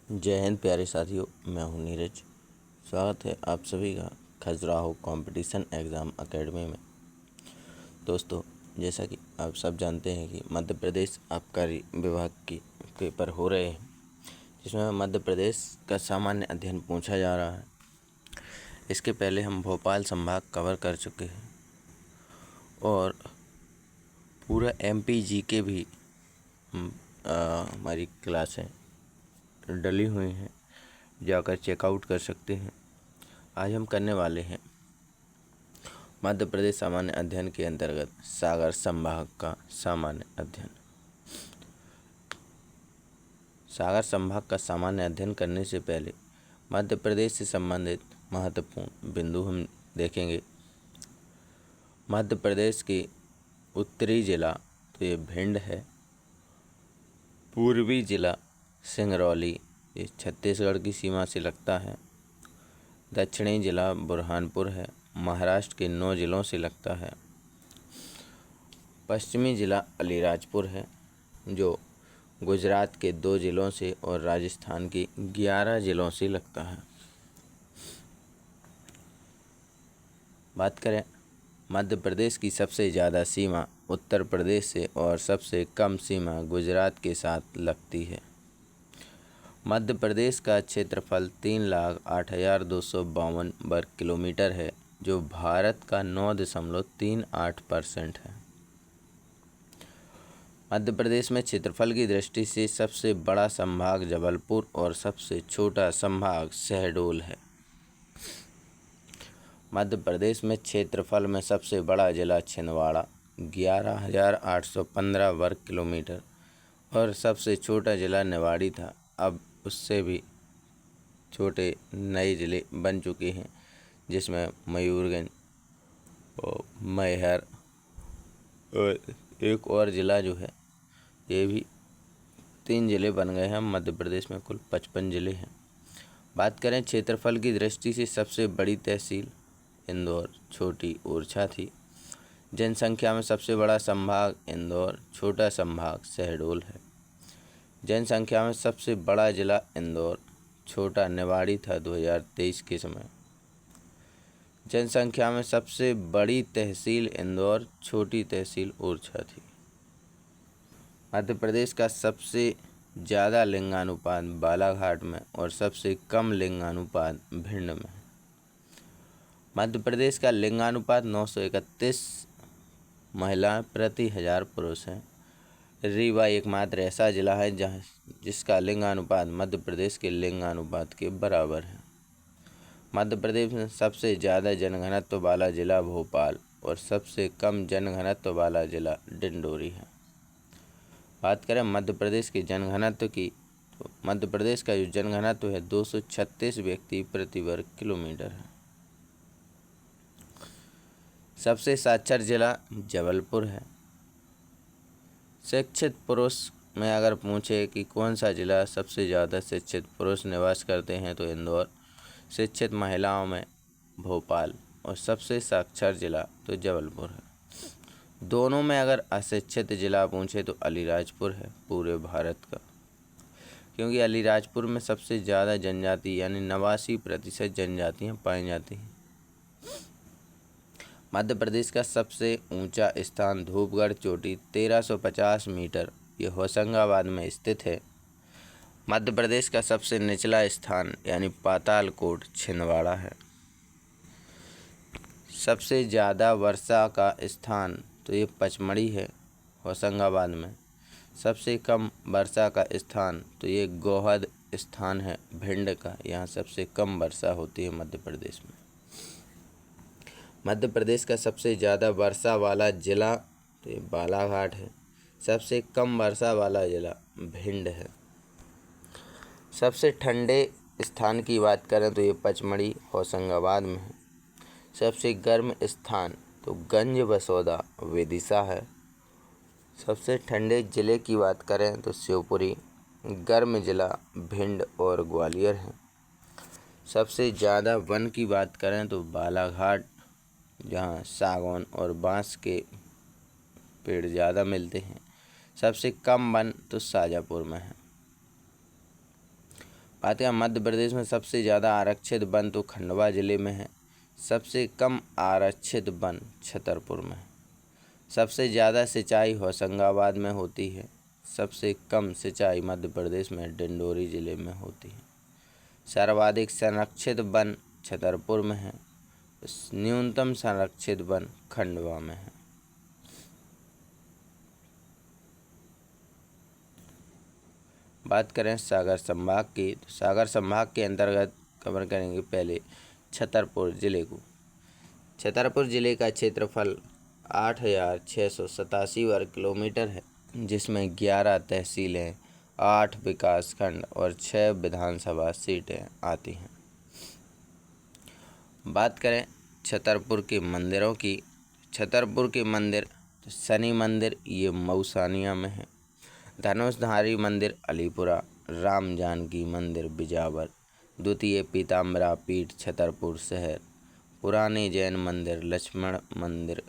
जय हिंद प्यारे साथियों, मैं हूं नीरज। स्वागत है आप सभी का खजुराहो कंपटीशन एग्ज़ाम एकेडमी में। दोस्तों, जैसा कि आप सब जानते हैं कि मध्य प्रदेश आबकारी विभाग की पेपर हो रहे हैं, जिसमें मध्य प्रदेश का सामान्य अध्ययन पूछा जा रहा है। इसके पहले हम भोपाल संभाग कवर कर चुके हैं और पूरा MP GK भी हमारी क्लासें डली हुई हैं, जाकर चेकआउट कर सकते हैं। आज हम करने वाले हैं मध्य प्रदेश सामान्य अध्ययन के अंतर्गत सागर संभाग का सामान्य अध्ययन। सागर संभाग का सामान्य अध्ययन करने से पहले मध्य प्रदेश से संबंधित महत्वपूर्ण बिंदु हम देखेंगे। मध्य प्रदेश के उत्तरी जिला तो ये भिंड है, पूर्वी जिला सिंगरौली, ये छत्तीसगढ़ की सीमा से लगता है। दक्षिणी जिला बुरहानपुर है, महाराष्ट्र के 9 जिलों से लगता है। पश्चिमी जिला अलीराजपुर है, जो गुजरात के 2 जिलों से और राजस्थान के 11 जिलों से लगता है। बात करें मध्य प्रदेश की सबसे ज़्यादा सीमा उत्तर प्रदेश से और सबसे कम सीमा गुजरात के साथ लगती है। मध्य प्रदेश का क्षेत्रफल 3,08,252 वर्ग किलोमीटर है, जो भारत का 9.38% है। मध्य प्रदेश में क्षेत्रफल की दृष्टि से सबसे बड़ा संभाग जबलपुर और सबसे छोटा संभाग शहडोल है। मध्य प्रदेश में क्षेत्रफल में सबसे बड़ा जिला छिंदवाड़ा 11,815 वर्ग किलोमीटर और सबसे छोटा जिला निवाड़ी था। अब उससे भी छोटे नए ज़िले बन चुके हैं, जिसमें मयूरगंज और मैहर और एक और ज़िला जो है, ये भी 3 ज़िले बन गए हैं। मध्य प्रदेश में कुल 55 ज़िले हैं। बात करें क्षेत्रफल की दृष्टि से सबसे बड़ी तहसील इंदौर, छोटी ओरछा थी। जनसंख्या में सबसे बड़ा संभाग इंदौर, छोटा संभाग शहडोल है। जनसंख्या में सबसे बड़ा जिला इंदौर, छोटा निवाड़ी था 2023 के समय। जनसंख्या में सबसे बड़ी तहसील इंदौर, छोटी तहसील ओरछा थी। मध्य प्रदेश का सबसे ज़्यादा लिंगानुपात बालाघाट में और सबसे कम लिंगानुपात भिंड में। मध्य प्रदेश का लिंगानुपात 931 महिलाएं प्रति 1000 पुरुष हैं। रीवा एकमात्र ऐसा जिला है जिसका लिंगानुपात मध्य प्रदेश के लिंगानुपात के बराबर है। मध्य प्रदेश में सबसे ज़्यादा जनघनत्व वाला जिला भोपाल और सबसे कम जनघनत्व वाला जिला डिंडोरी है। बात करें मध्य प्रदेश के जनघनत्व की, तो मध्य प्रदेश का जो जनघनत्व है 236 व्यक्ति प्रति वर्ग किलोमीटर है। सबसे साक्षर जिला जबलपुर है। शिक्षित पुरुष में अगर पूछे कि कौन सा जिला सबसे ज़्यादा शिक्षित पुरुष निवास करते हैं, तो इंदौर। शिक्षित महिलाओं में भोपाल और सबसे साक्षर जिला तो जबलपुर है। दोनों में अगर अशिक्षित जिला पूछे तो अलीराजपुर है पूरे भारत का, क्योंकि अलीराजपुर में सबसे ज़्यादा जनजाति यानी 89% जनजातियाँ पाई जाती हैं। मध्य प्रदेश का सबसे ऊंचा स्थान धूपगढ़ चोटी 1350 मीटर, ये होशंगाबाद में स्थित है। मध्य प्रदेश का सबसे निचला स्थान यानी पातालकोट छिंदवाड़ा है। सबसे ज़्यादा वर्षा का स्थान तो ये पचमढ़ी है होशंगाबाद में। सबसे कम वर्षा का स्थान तो ये गोहद स्थान है भिंड का, यहाँ सबसे कम वर्षा होती है मध्य प्रदेश में। मध्य प्रदेश का सबसे ज़्यादा वर्षा वाला जिला तो ये बालाघाट है। सबसे कम वर्षा वाला जिला भिंड है। सबसे ठंडे स्थान की बात करें तो ये पचमढ़ी होशंगाबाद में है। सबसे गर्म स्थान तो गंज बसौदा विदिशा है। सबसे ठंडे ज़िले की बात करें तो शिवपुरी। गर्म जिला भिंड और ग्वालियर है। सबसे ज़्यादा वन की बात करें तो बालाघाट, जहाँ सागौन और बांस के पेड़ ज़्यादा मिलते हैं। सबसे कम वन तो शाजापुर में है। बात करें मध्य प्रदेश में सबसे ज़्यादा आरक्षित वन तो खंडवा जिले में है। सबसे कम आरक्षित वन छतरपुर में है। सबसे ज़्यादा सिंचाई होशंगाबाद में होती है। सबसे कम सिंचाई मध्य प्रदेश में डिंडोरी जिले में होती है। सर्वाधिक संरक्षित वन छतरपुर में है। न्यूनतम संरक्षित वन खंडवा में है। बात करें सागर संभाग की, तो सागर संभाग के अंतर्गत कवर करेंगे पहले छतरपुर जिले को। छतरपुर जिले का क्षेत्रफल 8,687 वर्ग किलोमीटर है, जिसमें 11 तहसीलें, 8 विकासखंड और 6 विधानसभा सीटें आती हैं। बात करें छतरपुर के मंदिरों की। छतरपुर के मंदिर, शनि मंदिर ये मऊसानिया में है। धनुषधारी मंदिर अलीपुरा, राम जानकी मंदिर बिजावर, द्वितीय पीताम्बरा पीठ छतरपुर शहर, पुराने जैन मंदिर लक्ष्मण मंदिर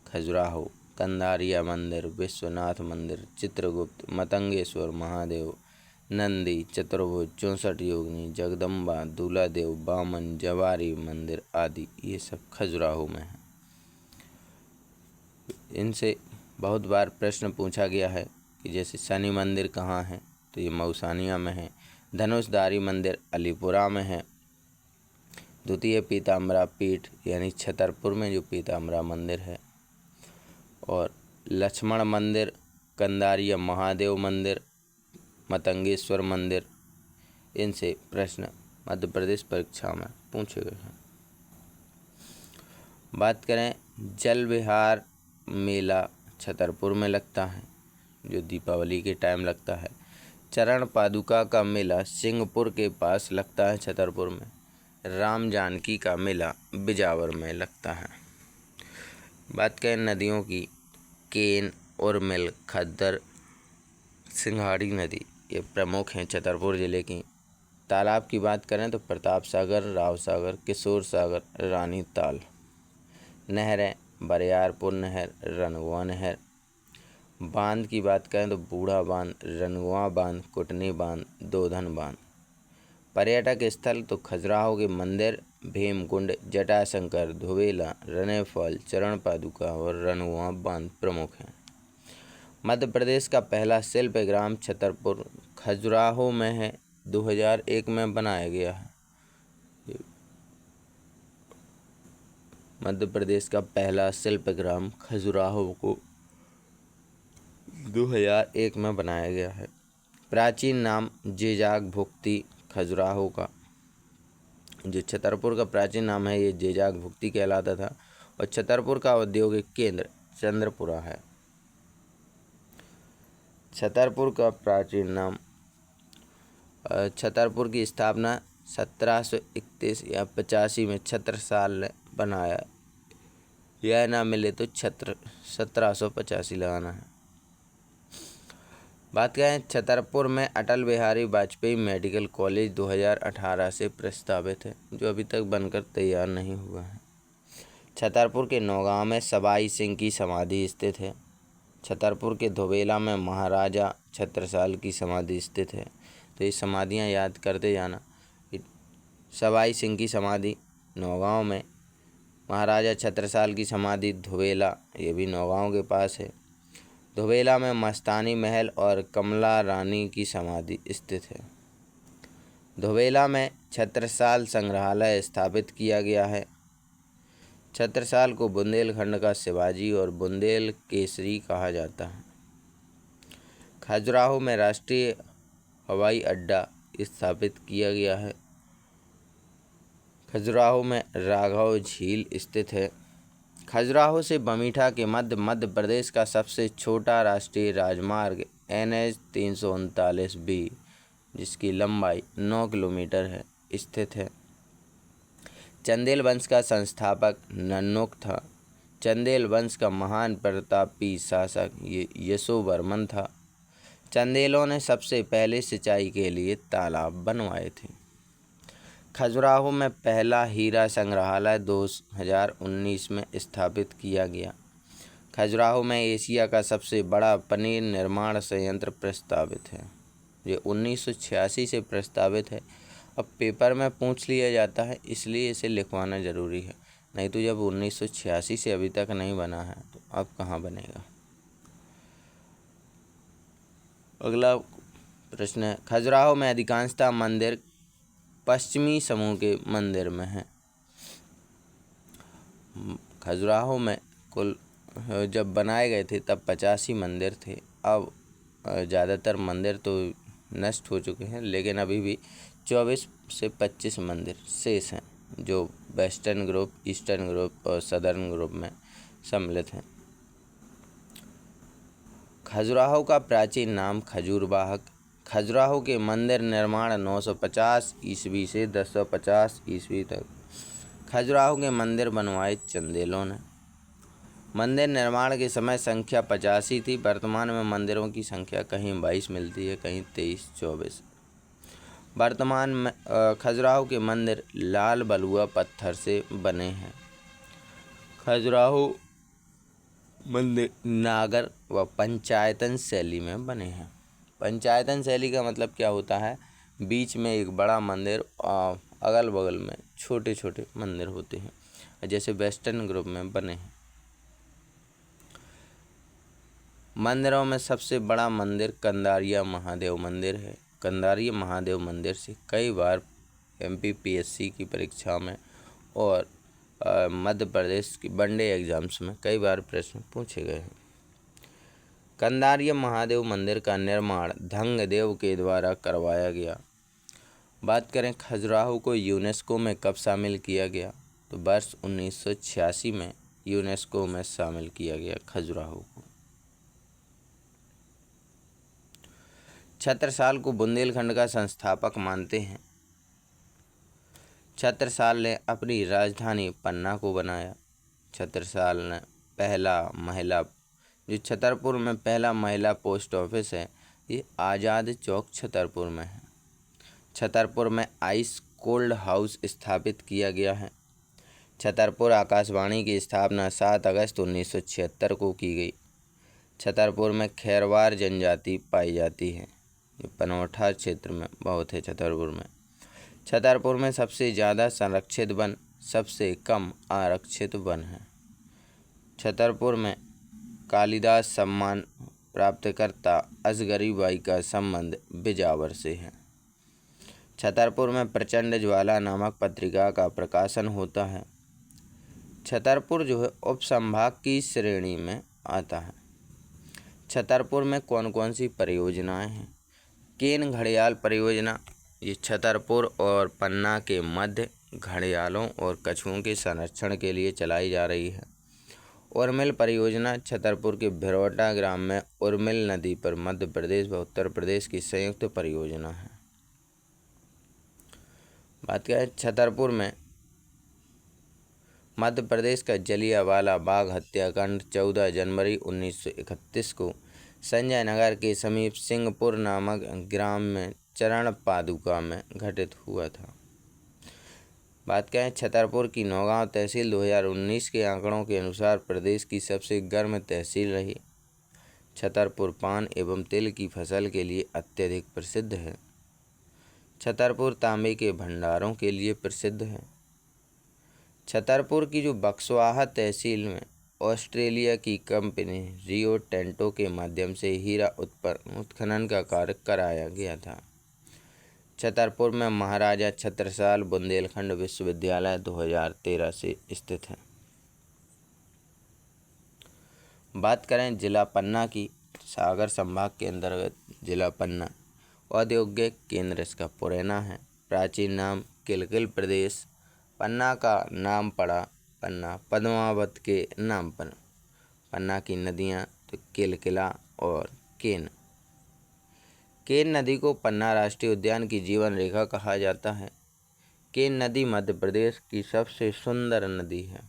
खजुराहो, कंदारिया मंदिर, विश्वनाथ मंदिर, चित्रगुप्त, मतंगेश्वर महादेव, नंदी, चतुर्भुज, 64 योगिनी, जगदम्बा, दूलादेव, बामन, जवारी मंदिर आदि ये सब खजुराहो में है। इनसे बहुत बार प्रश्न पूछा गया है कि जैसे शनि मंदिर कहाँ है, तो ये मऊसानिया में है। धनुषधारी मंदिर अलीपुरा में है। द्वितीय पीताम्बरा पीठ यानी छतरपुर में जो पीताम्बरा मंदिर है, और लक्ष्मण मंदिर, कंदारिया महादेव मंदिर, मतंगेश्वर मंदिर, इनसे प्रश्न मध्य प्रदेश परीक्षा में पूछे गए हैं। बात करें जल विहार मेला छतरपुर में लगता है, जो दीपावली के टाइम लगता है। चरण पादुका का मेला सिंहपुर के पास लगता है छतरपुर में। राम जानकी का मेला बिजावर में लगता है। बात करें नदियों की, केन, उर्मिल, खद्दर, सिंघाड़ी नदी ये प्रमुख हैं छतरपुर जिले की। तालाब की बात करें तो प्रताप सागर, राव सागर, किशोर सागर, रानी ताल। नहरें बरियारपुर नहर, रनगुआ नहर। बांध की बात करें तो बूढ़ा बांध, रनगुआ बांध, कुटनी बांध, दोधन बांध। पर्यटक स्थल तो खजुराहो के मंदिर, भीमकुंड, जटाशंकर, धुवेला, रने फॉल, चरण पादुका और रनगुआ बांध प्रमुख हैं। मध्य प्रदेश का पहला शिल्प ग्राम छतरपुर खजुराहो में है। 2001 में बनाया गया है। मध्य प्रदेश का पहला शिल्प ग्राम खजुराहो को 2001 में बनाया गया है। प्राचीन नाम जेजाग भुक्ति खजुराहो का, जो छतरपुर का प्राचीन नाम है ये जेजाग भुक्ति कहलाता था। और छतरपुर का औद्योगिक केंद्र चंद्रपुरा है। छतरपुर का प्राचीन नाम, छतरपुर की स्थापना 1731 या 85 में छत्रसाल ने बनाया। यह ना मिले तो 1785 लगाना है। बात करें छतरपुर में अटल बिहारी वाजपेयी मेडिकल कॉलेज 2018 से प्रस्तावित है, जो अभी तक बनकर तैयार नहीं हुआ है। छतरपुर के नौगांव में सवाई सिंह की समाधि स्थित है। छतरपुर के धोबेला में महाराजा छत्रसाल की समाधि स्थित है। तो ये समाधियाँ याद करते जाना। सवाई सिंह की समाधि नौगांव में, महाराजा छत्रसाल की समाधि धोबेला, ये भी नौगांव के पास है। धोबेला में मस्तानी महल और कमला रानी की समाधि स्थित है। धोबेला में छत्रसाल संग्रहालय स्थापित किया गया है। छत्रसाल को बुंदेलखंड का शिवाजी और बुंदेल केसरी कहा जाता है। खजुराहो में राष्ट्रीय हवाई अड्डा स्थापित किया गया है। खजुराहो में राघव झील स्थित है। खजुराहो से बमीठा के मध्य प्रदेश का सबसे छोटा राष्ट्रीय राजमार्ग NH 339B, जिसकी लंबाई 9 किलोमीटर है, स्थित है। चंदेल वंश का संस्थापक नन्नुक था। चंदेल वंश का महान प्रतापी शासक यशोवर्मन था। चंदेलों ने सबसे पहले सिंचाई के लिए तालाब बनवाए थे। खजुराहो में पहला हीरा संग्रहालय 2019 में स्थापित किया गया। खजुराहो में एशिया का सबसे बड़ा पनीर निर्माण संयंत्र प्रस्तावित है। ये 1986 से प्रस्तावित है। अब पेपर में पूछ लिया जाता है, इसलिए इसे लिखवाना ज़रूरी है, नहीं तो जब 1986 से अभी तक नहीं बना है तो अब कहाँ बनेगा। अगला प्रश्न है, खजुराहो में अधिकांशतः मंदिर पश्चिमी समूह के मंदिर में हैं। खजुराहो में कुल जब बनाए गए थे तब 85 मंदिर थे। अब ज़्यादातर मंदिर तो नष्ट हो चुके हैं, लेकिन अभी भी 24 से 25 मंदिर शेष हैं, जो वेस्टर्न ग्रुप, ईस्टर्न ग्रुप और सदर्न ग्रुप में सम्मिलित हैं। खजुराहो का प्राचीन नाम खजूरबाग। खजुराहो के मंदिर निर्माण 950 ईस्वी से 1050 ईस्वी तक। खजुराहो के मंदिर बनवाए चंदेलों ने। मंदिर निर्माण के समय संख्या 85 थी। वर्तमान में मंदिरों की संख्या कहीं 22 मिलती है, कहीं 23-24। वर्तमान में खजुराहो के मंदिर लाल बलुआ पत्थर से बने हैं। खजुराहो मंदिर नागर व पंचायतन शैली में बने हैं। पंचायतन शैली का मतलब क्या होता है? बीच में एक बड़ा मंदिर, अगल बगल में छोटे छोटे मंदिर होते हैं, जैसे वेस्टर्न ग्रुप में बने हैं। मंदिरों में सबसे बड़ा मंदिर कंदारिया महादेव मंदिर है। कंदारिया महादेव मंदिर से कई बार MPPSC की परीक्षा में और मध्य प्रदेश की वनडे एग्जाम्स में कई बार प्रश्न पूछे गए हैं। कंदारिया महादेव मंदिर का निर्माण धंगदेव के द्वारा करवाया गया। बात करें खजुराहो को यूनेस्को में कब शामिल किया गया, तो वर्ष 1986 में यूनेस्को में शामिल किया गया खजुराहो को। छत्रसाल को बुंदेलखंड का संस्थापक मानते हैं। छत्रसाल ने अपनी राजधानी पन्ना को बनाया। छत्रसाल ने जो छतरपुर में पहला महिला पोस्ट ऑफिस है, ये आज़ाद चौक छतरपुर में है। छतरपुर में आइस कोल्ड हाउस स्थापित किया गया है। छतरपुर आकाशवाणी की स्थापना 7 अगस्त 1976 को की गई। छतरपुर में खैरवार जनजाति पाई जाती है, जो पनौठा क्षेत्र में बहुत है। छतरपुर में सबसे ज़्यादा संरक्षित वन, सबसे कम आरक्षित वन है। छतरपुर में कालिदास सम्मान प्राप्तकर्ता असगरी बाई का संबंध बिजावर से है। छतरपुर में प्रचंड ज्वाला नामक पत्रिका का प्रकाशन होता है। छतरपुर जो है उपसंभाग की श्रेणी में आता है। छतरपुर में कौन कौन सी परियोजनाएं हैं? केन घड़ियाल परियोजना, ये छतरपुर और पन्ना के मध्य घड़ियालों और कछुओं के संरक्षण के लिए चलाई जा रही है। उर्मिल परियोजना छतरपुर के भिरौटा ग्राम में उर्मिल नदी पर मध्य प्रदेश व उत्तर प्रदेश की संयुक्त परियोजना है। बात करें छतरपुर में मध्य प्रदेश का जलियांवाला बाग हत्याकांड 14 जनवरी 1931 को संजय नगर के समीप सिंहपुर नामक ग्राम में चरण पादुका में घटित हुआ था। बात करें छतरपुर की नौगांव तहसील 2019 के आंकड़ों के अनुसार प्रदेश की सबसे गर्म तहसील रही। छतरपुर पान एवं तिल की फसल के लिए अत्यधिक प्रसिद्ध है। छतरपुर तांबे के भंडारों के लिए प्रसिद्ध है। छतरपुर की जो बक्सवाहा तहसील में ऑस्ट्रेलिया की कंपनी रियो टेंटो के माध्यम से हीरा उत्खनन का कार्य कराया गया था। छतरपुर में महाराजा छत्रसाल बुंदेलखंड विश्वविद्यालय 2013 से स्थित है। बात करें जिला पन्ना की, सागर संभाग के अंतर्गत जिला पन्ना औद्योगिक केंद्र इसका पुरैना है। प्राचीन नाम किलकिल प्रदेश। पन्ना का नाम पड़ा पन्ना पद्मावत के नाम पर। पन्ना की नदियाँ तो किलकिला और केन। केन नदी को पन्ना राष्ट्रीय उद्यान की जीवन रेखा कहा जाता है। केन नदी मध्य प्रदेश की सबसे सुंदर नदी है।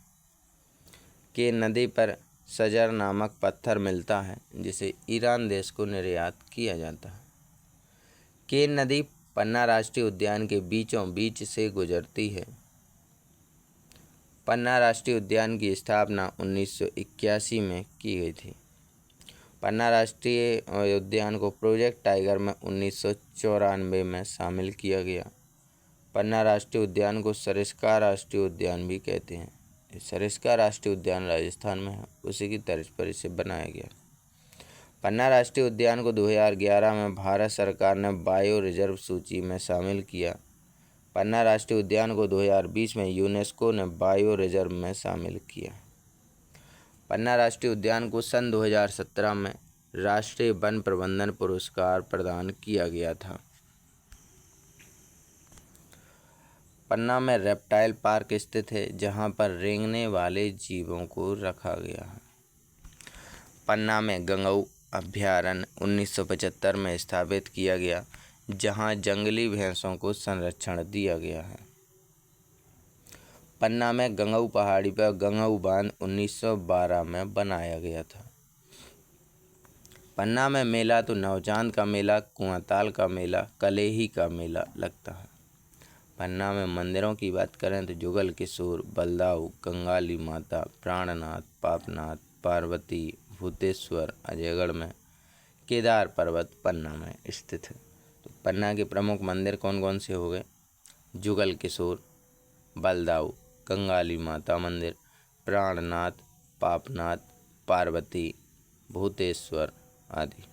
केन नदी पर सजर नामक पत्थर मिलता है, जिसे ईरान देश को निर्यात किया जाता है। केन नदी पन्ना राष्ट्रीय उद्यान के बीचों बीच से गुजरती है। पन्ना राष्ट्रीय उद्यान की स्थापना 1981 में की गई थी। पन्ना राष्ट्रीय उद्यान को प्रोजेक्ट टाइगर में 1994 में शामिल किया गया। पन्ना राष्ट्रीय उद्यान को सरिस्का राष्ट्रीय उद्यान भी कहते हैं। सरिस्का राष्ट्रीय उद्यान राजस्थान में है, उसी की तर्ज पर इसे बनाया गया। पन्ना राष्ट्रीय उद्यान को 2011 में भारत सरकार ने बायो रिजर्व सूची में शामिल किया। पन्ना राष्ट्रीय उद्यान को 2020 में यूनेस्को ने बायो रिजर्व में शामिल किया। पन्ना राष्ट्रीय उद्यान को सन 2017 में राष्ट्रीय वन प्रबंधन पुरस्कार प्रदान किया गया था। पन्ना में रेप्टाइल पार्क स्थित है, जहां पर रेंगने वाले जीवों को रखा गया है। पन्ना में गंगऊ अभयारण्य 1975 में स्थापित किया गया, जहां जंगली भैंसों को संरक्षण दिया गया है। पन्ना में गंगऊ पहाड़ी पर गंगऊ बांध 1912 में बनाया गया था। पन्ना में मेला तो नवचांद का मेला, कुआंताल का मेला, कलेही का मेला लगता है। पन्ना में मंदिरों की बात करें तो जुगल किशोर, बलदाऊ, कंगाली माता, प्राणनाथ, पापनाथ, पार्वती, भूतेश्वर अजयगढ़ में, केदार पर्वत पन्ना में स्थित है। तो पन्ना के प्रमुख मंदिर कौन कौन से हो गए? जुगल किशोर, बलदाऊ, कंगाली माता मंदिर, प्राणनाथ, पापनाथ, पार्वती, भूतेश्वर आदि।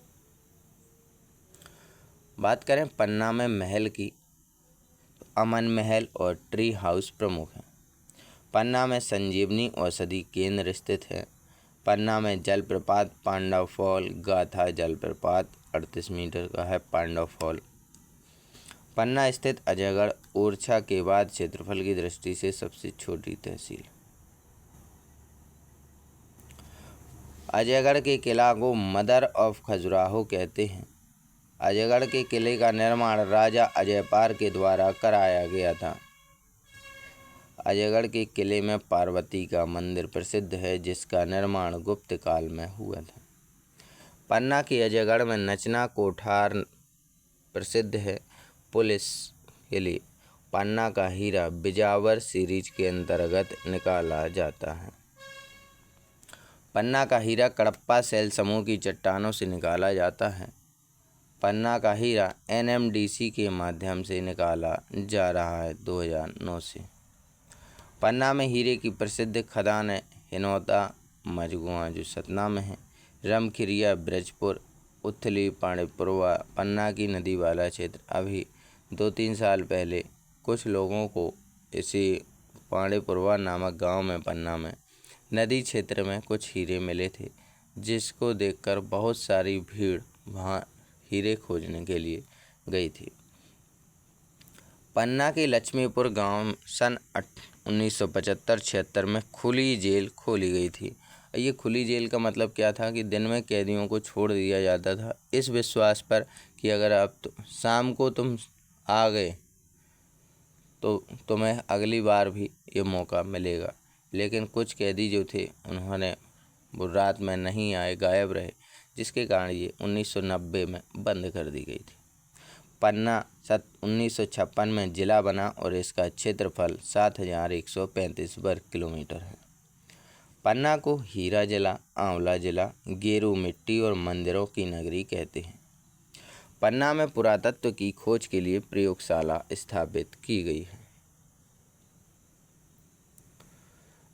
बात करें पन्ना में महल की, तो अमन महल और ट्री हाउस प्रमुख हैं। पन्ना में संजीवनी औषधि केंद्र स्थित है। पन्ना में जलप्रपात पांडव फॉल, गाथा जलप्रपात 38 मीटर का है पांडव फॉल। पन्ना स्थित अजयगढ़ ओरछा के बाद क्षेत्रफल की दृष्टि से सबसे छोटी तहसील। अजयगढ़ के किला को मदर ऑफ खजुराहो कहते हैं। अजयगढ़ के किले का निर्माण राजा अजयपाल के द्वारा कराया गया था। अजयगढ़ के किले में पार्वती का मंदिर प्रसिद्ध है, जिसका निर्माण गुप्त काल में हुआ था। पन्ना के अजयगढ़ में नचना कोठार प्रसिद्ध है पुलिस के लिए। पन्ना का हीरा बिजावर सीरीज के अंतर्गत निकाला जाता है। पन्ना का हीरा कडप्पा सेल समूह की चट्टानों से निकाला जाता है। पन्ना का हीरा NMDC के माध्यम से निकाला जा रहा है 2009 से। पन्ना में हीरे की प्रसिद्ध खदान है हिनौता मझगुआ, जो सतना में है, रमखिरिया, ब्रजपुर, उथली, पांडेपुरवा। पन्ना की नदी वाला क्षेत्र। अभी 2-3 साल पहले कुछ लोगों को इसी पांडेपुरवा नामक गांव में, पन्ना में नदी क्षेत्र में कुछ हीरे मिले थे, जिसको देखकर बहुत सारी भीड़ वहां हीरे खोजने के लिए गई थी। पन्ना के लक्ष्मीपुर गांव में सन 1975-76 में खुली जेल खोली गई थी। ये खुली जेल का मतलब क्या था कि दिन में कैदियों को छोड़ दिया जाता था, इस विश्वास पर कि अगर अब शाम को तुम आ गए तो तुम्हें अगली बार भी ये मौका मिलेगा। लेकिन कुछ कैदी जो थे, उन्होंने वो रात में नहीं आए, गायब रहे, जिसके कारण ये 1990 में बंद कर दी गई थी। पन्ना 1956 में जिला बना और इसका क्षेत्रफल 7135 वर्ग किलोमीटर है। पन्ना को हीरा जिला, आंवला जिला, गेरू मिट्टी और मंदिरों की नगरी कहते हैं। पन्ना में पुरातत्व की खोज के लिए प्रयोगशाला स्थापित की गई है।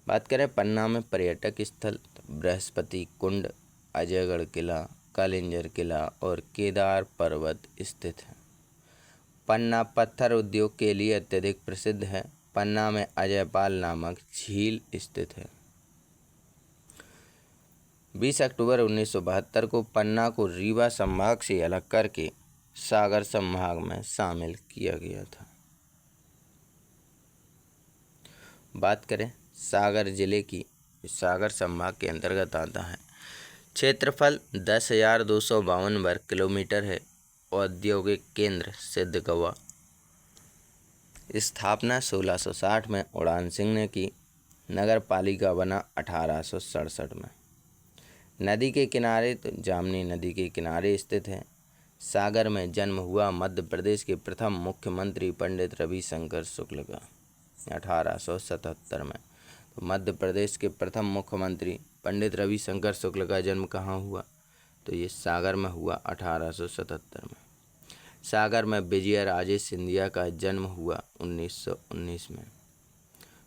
बात करें पन्ना में पर्यटक स्थल, तो बृहस्पति कुंड, अजयगढ़ किला, कालिंजर किला और केदार पर्वत स्थित है। पन्ना पत्थर उद्योग के लिए अत्यधिक प्रसिद्ध है। पन्ना में अजयपाल नामक झील स्थित है। 20 अक्टूबर 1972 को पन्ना को रीवा संभाग से अलग करके सागर संभाग में शामिल किया गया था। बात करें सागर जिले की, सागर संभाग के अंतर्गत आता है। क्षेत्रफल 10,252 वर्ग किलोमीटर है। औद्योगिक केंद्र सिद्धगवा। स्थापना 1660 में उड़ान सिंह ने की। नगर पालिका बना 1867 में। नदी के किनारे, तो जामनी नदी के किनारे स्थित है। सागर में जन्म हुआ मध्य प्रदेश के प्रथम मुख्यमंत्री पंडित रविशंकर शुक्ल का 1877 में। मध्य प्रदेश के प्रथम मुख्यमंत्री पंडित रविशंकर शुक्ल का जन्म कहाँ हुआ? तो ये सागर में हुआ 1877 में। सागर में विजयाराजे सिंधिया का जन्म हुआ 1919 में।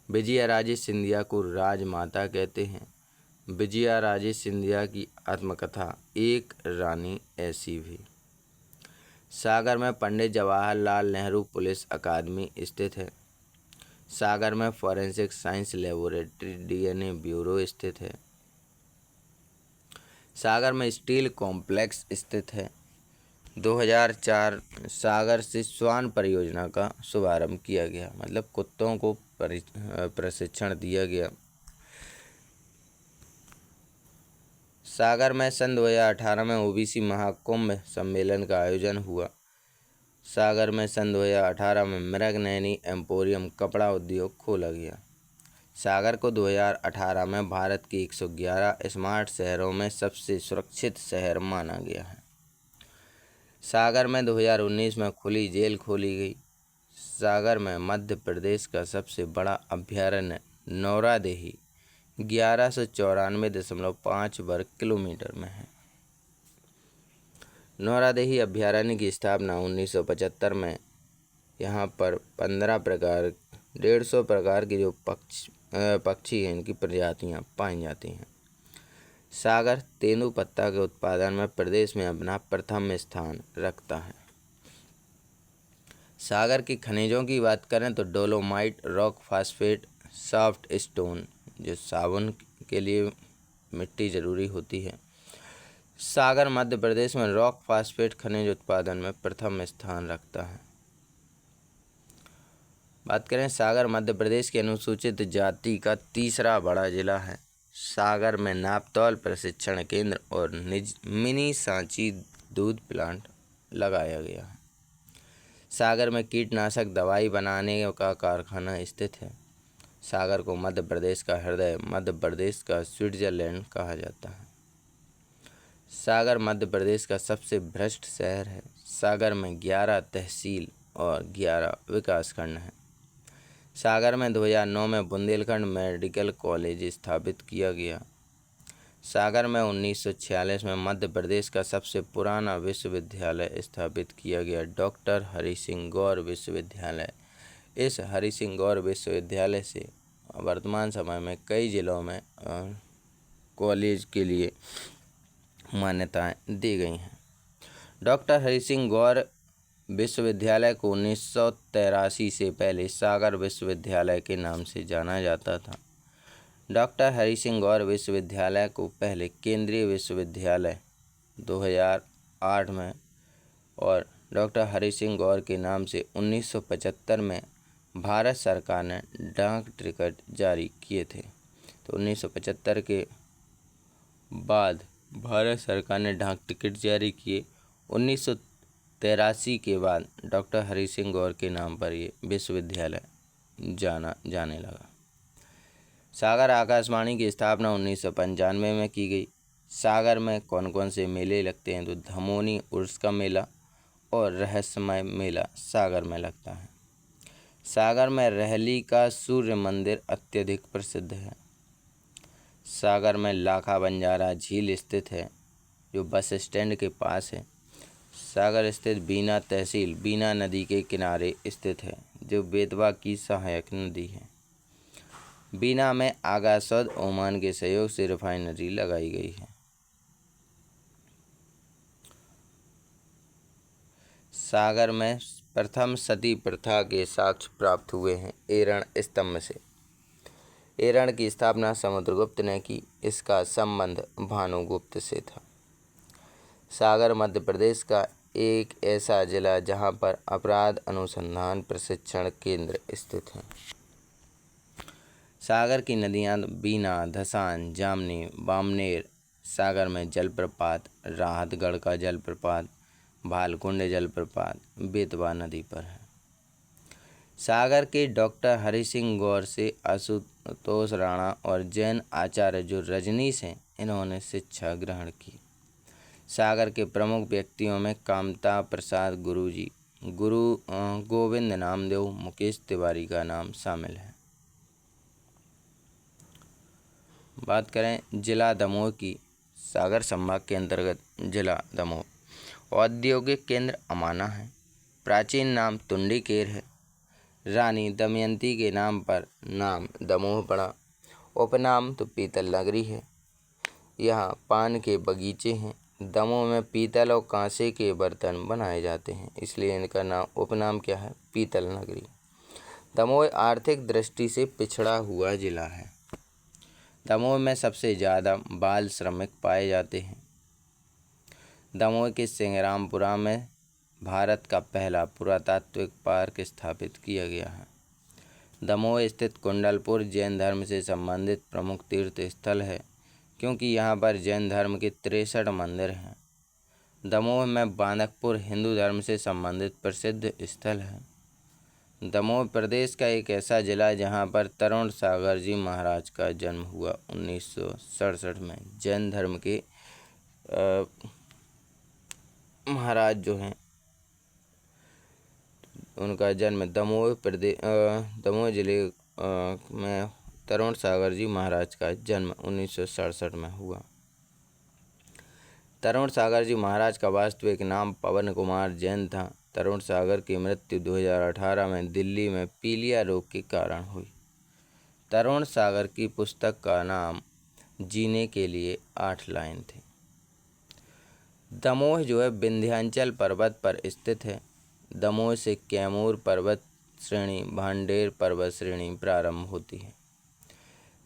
विजयाराजे सिंधिया को राजमाता कहते हैं। विजयाराजे सिंधिया की आत्मकथा एक रानी ऐसी भी। सागर में पंडित जवाहरलाल नेहरू पुलिस अकादमी स्थित है। सागर में forensic science laboratory DNA bureau स्थित है। सागर में स्टील कॉम्प्लेक्स स्थित है। 2004 सागर से स्वान परियोजना का शुभारंभ किया गया, मतलब कुत्तों को प्रशिक्षण दिया गया। सागर में सन 2018 में ओबीसी महाकुंभ सम्मेलन का आयोजन हुआ। सागर में सन 2018 में मृगनयनी एम्पोरियम कपड़ा उद्योग खोला गया। सागर को 2018 में भारत के 111 स्मार्ट शहरों में सबसे सुरक्षित शहर माना गया है। सागर में 2019 में खुली जेल खोली गई। सागर में मध्य प्रदेश का सबसे बड़ा अभ्यारण्य नौरादेही 1194.5 वर्ग किलोमीटर में है। नौरादेही अभ्यारण्य की स्थापना 1975 में यहाँ पर 150 प्रकार की जो पक्षी हैं, इनकी प्रजातियाँ पाई जाती हैं। सागर तेंदूपत्ता के उत्पादन में प्रदेश में अपना प्रथम स्थान रखता है। सागर की खनिजों की बात करें तो dolomite, rock phosphate, soft stone, जो साबुन के लिए मिट्टी ज़रूरी होती है। सागर मध्य प्रदेश में रॉक फास्फेट खनिज उत्पादन में प्रथम स्थान रखता है। बात करें सागर मध्य प्रदेश के अनुसूचित जाति का तीसरा बड़ा जिला है। सागर में नापतौल प्रशिक्षण केंद्र और मिनी सांची दूध प्लांट लगाया गया है। सागर में कीटनाशक दवाई बनाने का कारखाना स्थित है। सागर को मध्य प्रदेश का हृदय, मध्य प्रदेश का स्विट्जरलैंड कहा जाता है। सागर मध्य प्रदेश का सबसे भ्रष्ट शहर है। सागर में 11 तहसील और 11 विकासखंड हैं। सागर में 2009 में बुंदेलखंड मेडिकल कॉलेज स्थापित किया गया। सागर में 1946 में मध्य प्रदेश का सबसे पुराना विश्वविद्यालय स्थापित किया गया, डॉक्टर हरि सिंह गौर विश्वविद्यालय। इस हरि सिंह गौर विश्वविद्यालय से वर्तमान समय में कई जिलों में कॉलेज के लिए मान्यताएं दी गई हैं। डॉक्टर हरि सिंह गौर विश्वविद्यालय को 1983 से पहले सागर विश्वविद्यालय के नाम से जाना जाता था। डॉक्टर हरि सिंह गौर विश्वविद्यालय को पहले केंद्रीय विश्वविद्यालय 2008 में और डॉक्टर हरि सिंह गौर के नाम से 1975 में भारत सरकार ने डाक टिकट जारी किए थे। तो 1975 के बाद भारत सरकार ने डाक टिकट जारी किए। 1983 के बाद डॉक्टर हरि सिंह गौर के नाम पर ये विश्वविद्यालय जाने लगा। सागर आकाशवाणी की स्थापना 1995 में की गई। सागर में कौन कौन से मेले लगते हैं? तो धमोनी उर्स का मेला और रहस्यमय मेला सागर में लगता है। सागर में रहली का सूर्य मंदिर अत्यधिक प्रसिद्ध है। सागर में लाखा बंजारा झील स्थित है, जो बस स्टैंड के पास है। सागर स्थित बीना तहसील बीना नदी के किनारे स्थित है, जो बेतवा की सहायक नदी है। बीना में आगा सौद ओमान के सहयोग से रिफाइनरी लगाई गई है। सागर में प्रथम सती प्रथा के साक्ष्य प्राप्त हुए हैं एरण स्तंभ से। एरण की स्थापना समुद्रगुप्त ने की। इसका संबंध भानुगुप्त से था। सागर मध्य प्रदेश का एक ऐसा जिला जहां पर अपराध अनुसंधान प्रशिक्षण केंद्र स्थित हैं। सागर की नदियां बीना, धसान, जामनी, बामनेर। सागर में जलप्रपात राहतगढ़ का जलप्रपात, भालकुंड जलप्रपात बेतवा नदी पर है। सागर के डॉक्टर हरि सिंह गौर से आशुतोष राणा और जैन आचार्य जो रजनीश हैं, इन्होंने शिक्षा ग्रहण की। सागर के प्रमुख व्यक्तियों में कामता प्रसाद गुरुजी, गुरु गोविंद नामदेव, मुकेश तिवारी का नाम शामिल है। बात करें जिला दमोह की, सागर संभाग के अंतर्गत जिला दमोह। औद्योगिक केंद्र अमाना है। प्राचीन नाम तुंडीकेर है। रानी दमयंती के नाम पर नाम दमोह पड़ा। उपनाम तो पीतल नगरी है। यहाँ पान के बगीचे हैं। दमोह में पीतल और कांसे के बर्तन बनाए जाते हैं, इसलिए इनका नाम उपनाम क्या है, पीतल नगरी। दमोह आर्थिक दृष्टि से पिछड़ा हुआ जिला है। दमोह में सबसे ज़्यादा बाल श्रमिक पाए जाते हैं। दमोह के सिंगरामपुरा में भारत का पहला पुरातात्विक पार्क स्थापित किया गया है। दमोह स्थित कुंडलपुर जैन धर्म से संबंधित प्रमुख तीर्थ स्थल है, क्योंकि यहाँ पर जैन धर्म के 63 मंदिर हैं। दमोह में बांदकपुर हिंदू धर्म से संबंधित प्रसिद्ध स्थल है। दमोह प्रदेश का एक ऐसा जिला जहाँ पर तरुण सागर जी महाराज का जन्म हुआ 1967 में। जैन धर्म के महाराज जो हैं उनका जन्म दमोह जिले में तरुण सागर जी महाराज का जन्म 1967 में हुआ। तरुण सागर जी महाराज का वास्तविक नाम पवन कुमार जैन था। तरुण सागर की मृत्यु 2018 में दिल्ली में पीलिया रोग के कारण हुई। तरुण सागर की पुस्तक का नाम जीने के लिए 8 लाइन थी। दमोह जो है विंध्याचल पर्वत पर स्थित है। दमोह से कैमूर पर्वत श्रेणी, भांडेर पर्वत श्रेणी प्रारंभ होती है।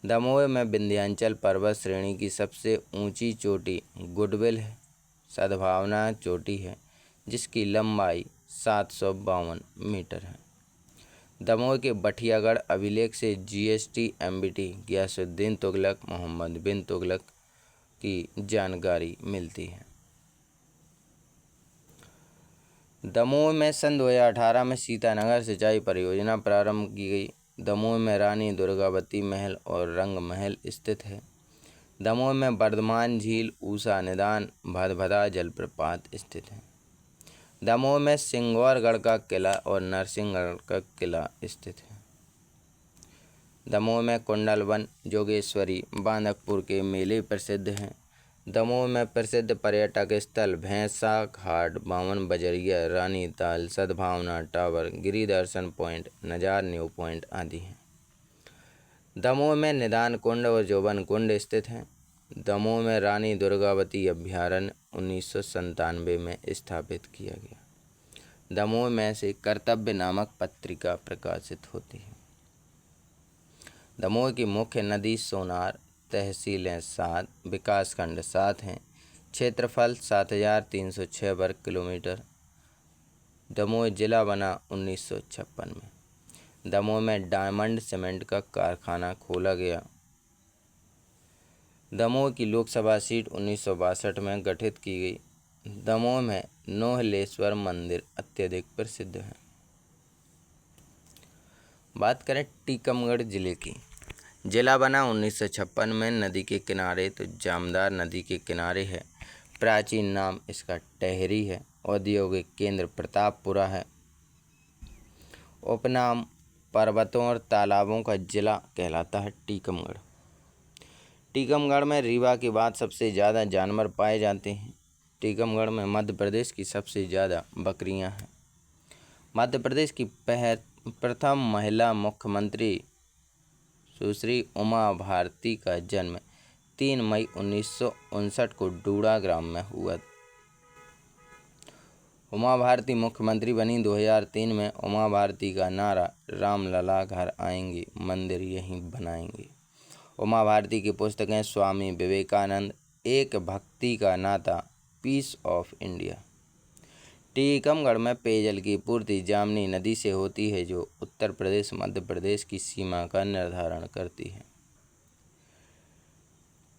दमोह में विंध्याचल पर्वत श्रेणी की सबसे ऊंची चोटी गुडविल है। सद्भावना चोटी है, जिसकी लंबाई 752 मीटर है। दमोह के बठियागढ़ अभिलेख से GST MBT गियासुद्दीन तुगलक मोहम्मद बिन तुगलक की जानकारी मिलती है। दमोह में सन 2018 में सीतानगर सिंचाई परियोजना प्रारंभ की गई। दमोह में रानी दुर्गावती महल और रंग महल स्थित है। दमोह में वर्धमान झील, ऊषा निदान, भदभदा जलप्रपात स्थित है। दमोह में सिंगौरगढ़ का किला और नरसिंहगढ़ का किला स्थित है। दमोह में कुंडल वन, जोगेश्वरी, बांदकपुर के मेले प्रसिद्ध हैं। दमोह में प्रसिद्ध पर्यटक स्थल भैंसा घाट, बावन बजरिया, रानी ताल, सद्भावना टावर, गिरिदर्शन पॉइंट, नजार न्यू पॉइंट आदि हैं। दमोह में निदान कुंड और जोबन कुंड स्थित हैं। दमोह में रानी दुर्गावती अभ्यारण्य 1997 में स्थापित किया गया। दमोह में से कर्तव्य नामक पत्रिका प्रकाशित होती है। दमोह की मुख्य नदी सोनार। तहसीलें 7, विकासखंड 7 हैं। क्षेत्रफल 7306 वर्ग किलोमीटर। दमोह जिला बना 1956 में। दमोह में डायमंड सीमेंट का कारखाना खोला गया। दमोह की लोकसभा सीट 1962 में गठित की गई। दमोह में नोहलेश्वर मंदिर अत्यधिक प्रसिद्ध है। बात करें टीकमगढ़ जिले की, जिला बना 1956 में। नदी के किनारे तो जामदार नदी के किनारे है। प्राचीन नाम इसका टेहरी है। औद्योगिक केंद्र प्रतापपुरा है। उपनाम पर्वतों और तालाबों का जिला कहलाता है टीकमगढ़। टीकमगढ़ में रीवा के बाद सबसे ज़्यादा जानवर पाए जाते हैं। टीकमगढ़ में मध्य प्रदेश की सबसे ज़्यादा बकरियां हैं। मध्य प्रदेश की प्रथम महिला मुख्यमंत्री सुश्री उमा भारती का जन्म 3 मई 1959 को डूड़ा ग्राम में हुआ। उमा भारती मुख्यमंत्री बनी 2003 में। उमा भारती का नारा रामलला घर आएंगे, मंदिर यहीं बनाएंगे। उमा भारती की पुस्तकें स्वामी विवेकानंद, एक भक्ति का नाता, पीस ऑफ इंडिया। टीकमगढ़ में पेयजल की पूर्ति जामनी नदी से होती है, जो उत्तर प्रदेश मध्य प्रदेश की सीमा का निर्धारण करती है।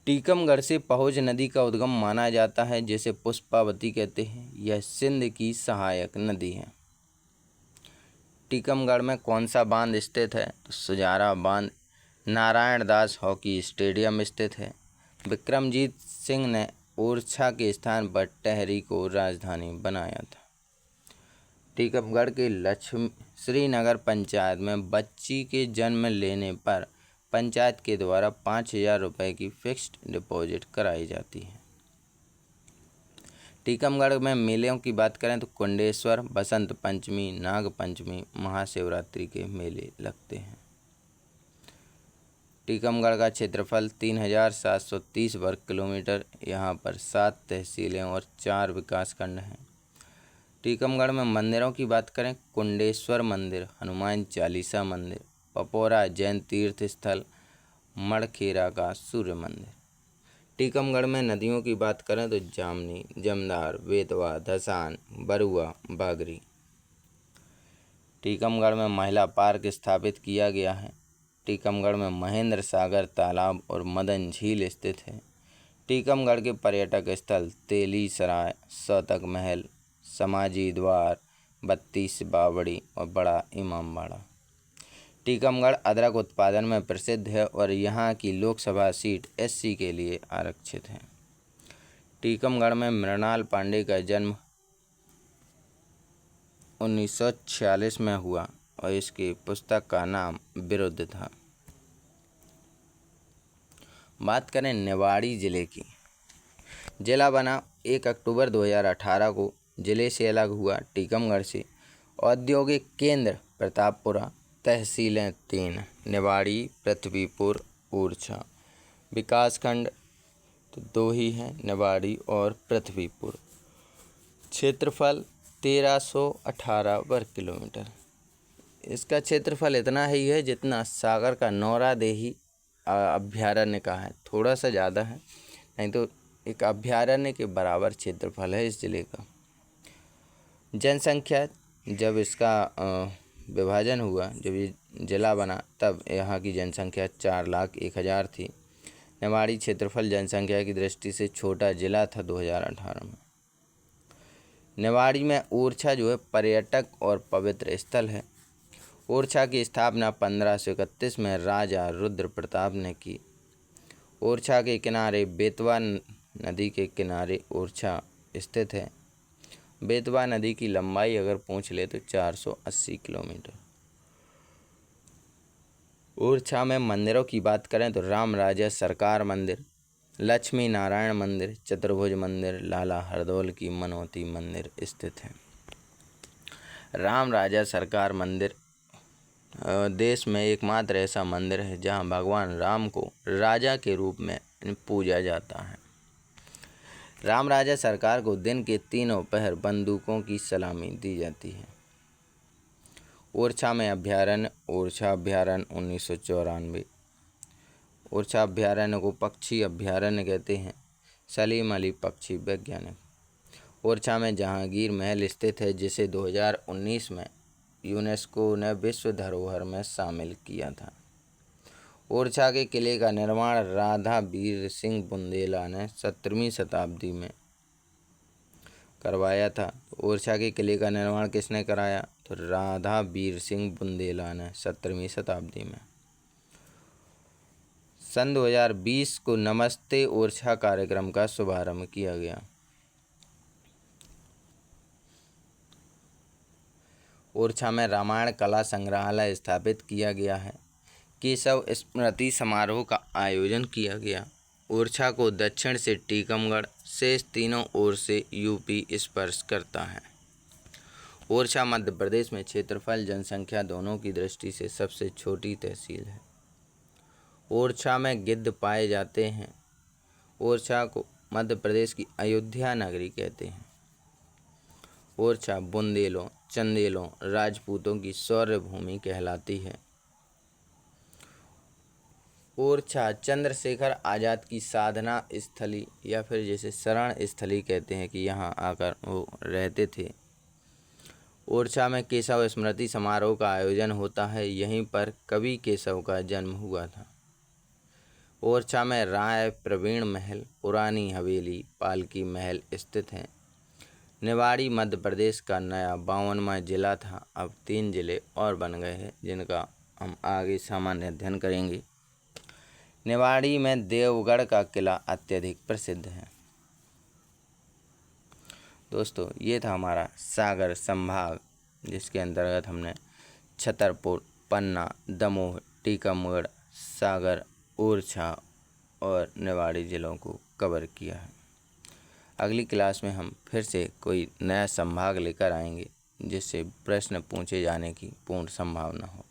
टीकमगढ़ से पहुज नदी का उद्गम माना जाता है, जिसे पुष्पावती कहते हैं। यह सिंध की सहायक नदी है। टीकमगढ़ में कौन सा बांध स्थित है, तो सुजारा बांध। नारायण दास हॉकी स्टेडियम स्थित है। विक्रमजीत सिंह ने ओरछा के स्थान पर टेहरी को राजधानी बनाया था। टीकमगढ़ के लक्ष्मी श्रीनगर पंचायत में बच्ची के जन्म लेने पर पंचायत के द्वारा 5,000 रुपये की फिक्स्ड डिपॉजिट कराई जाती है। टीकमगढ़ में मेलों की बात करें तो कुंडेश्वर, बसंत पंचमी, नाग पंचमी, महाशिवरात्रि के मेले लगते हैं। टीकमगढ़ का क्षेत्रफल 3,730 वर्ग किलोमीटर। यहाँ पर 7 तहसीलें और 4 विकासखंड हैं। टीकमगढ़ में मंदिरों की बात करें, कुंडेश्वर मंदिर, हनुमान चालीसा मंदिर, पपौरा जैन तीर्थ स्थल, मड़खेरा का सूर्य मंदिर। टीकमगढ़ में नदियों की बात करें तो जामनी, जमदार, बेतवा, धसान, बरुआ, बागरी। टीकमगढ़ में महिला पार्क स्थापित किया गया है। टीकमगढ़ में महेंद्र सागर तालाब और मदन झील स्थित है। टीकमगढ़ के पर्यटक स्थल तेली सराय, सौतक महल, समाजी द्वार, 32 बावड़ी और बड़ा इमामबाड़ा। टीकमगढ़ अदरक उत्पादन में प्रसिद्ध है और यहाँ की लोकसभा सीट SC के लिए आरक्षित है। टीकमगढ़ में मृणाल पांडे का जन्म 1946 में हुआ और इसकी पुस्तक का नाम विरुद्ध था। बात करें निवाड़ी जिले की। जिला बना 1 अक्टूबर 2018 को। जिले से अलग हुआ टीकमगढ़ से। औद्योगिक केंद्र प्रतापपुरा। तहसीलें 3, निवाड़ी, पृथ्वीपुर, ओरछा। विकासखंड तो 2 ही हैं, निवाड़ी और पृथ्वीपुर। क्षेत्रफल 1318 वर्ग किलोमीटर। इसका क्षेत्रफल इतना ही है जितना सागर का नौरादेही अभ्यारण्य का है, थोड़ा सा ज़्यादा है, नहीं तो एक अभ्यारण्य के बराबर क्षेत्रफल है इस ज़िले का। जनसंख्या, जब इसका विभाजन हुआ, जब ये ज़िला बना, तब यहाँ की जनसंख्या 4,01,000 थी। निवाड़ी क्षेत्रफल जनसंख्या की दृष्टि से छोटा ज़िला था 2018 में। निवाड़ी में ओरछा जो है पर्यटक और पवित्र स्थल है। ओरछा की स्थापना 1531 में राजा रुद्र प्रताप ने की। ओरछा के किनारे बेतवा नदी के किनारे ओरछा स्थित है। बेतवा नदी की लंबाई अगर पूछ ले तो 480 किलोमीटर। ओरछा में मंदिरों की बात करें तो राम राजा सरकार मंदिर, लक्ष्मी नारायण मंदिर, चतुर्भुज मंदिर, लाला हरदौल की मनोती मंदिर स्थित है। राम राजा सरकार मंदिर देश में एकमात्र ऐसा मंदिर है जहां भगवान राम को राजा के रूप में पूजा जाता है। राम राजा सरकार को दिन के 3 पहर बंदूकों की सलामी दी जाती है। ओरछा में अभ्यारण्य, ओरछा अभ्यारण्य 1994। ओरछा अभ्यारण्य को पक्षी अभ्यारण्य कहते हैं। सलीम अली पक्षी वैज्ञानिक। ओरछा में जहांगीर महल स्थित है जिसे 2019 में यूनेस्को ने विश्व धरोहर में शामिल किया था। ओरछा के किले का निर्माण राधा वीर सिंह बुंदेला ने 17वीं शताब्दी में करवाया था। ओरछा के किले का निर्माण किसने कराया? तो राधा वीर सिंह बुंदेला ने 17वीं शताब्दी में। सन 2020 को नमस्ते ओरछा कार्यक्रम का शुभारंभ किया गया। ओरछा में रामायण कला संग्रहालय स्थापित किया गया है। केशव स्मृति समारोह का आयोजन किया गया। ओरछा को दक्षिण से टीकमगढ़, शेष तीनों ओर से यूपी स्पर्श करता है। ओरछा मध्य प्रदेश में क्षेत्रफल, जनसंख्या दोनों की दृष्टि से सबसे छोटी तहसील है। ओरछा में गिद्ध पाए जाते हैं। ओरछा को मध्य प्रदेश की अयोध्या नगरी कहते हैं। ओरछा बुंदेलों, चंदेलों, राजपूतों की शौर्य भूमि कहलाती है। ओरछा चंद्रशेखर आज़ाद की साधना स्थली या फिर जैसे शरण स्थली कहते हैं कि यहाँ आकर वो रहते थे। ओरछा में केशव स्मृति समारोह का आयोजन होता है। यहीं पर कवि केशव का जन्म हुआ था। ओरछा में राय प्रवीण महल, पुरानी हवेली, पालकी महल स्थित हैं। निवाड़ी मध्य प्रदेश का नया 52वां जिला था। अब 3 जिले और बन गए हैं जिनका हम आगे सामान्य अध्ययन करेंगे। निवाड़ी में देवगढ़ का किला अत्यधिक प्रसिद्ध है। दोस्तों, ये था हमारा सागर संभाग जिसके अंतर्गत हमने छतरपुर, पन्ना, दमोह, टीकमगढ़, सागर, ओरछा और निवाड़ी जिलों को कवर किया है। अगली क्लास में हम फिर से कोई नया संभाग लेकर आएंगे जिससे प्रश्न पूछे जाने की पूर्ण संभावना हो।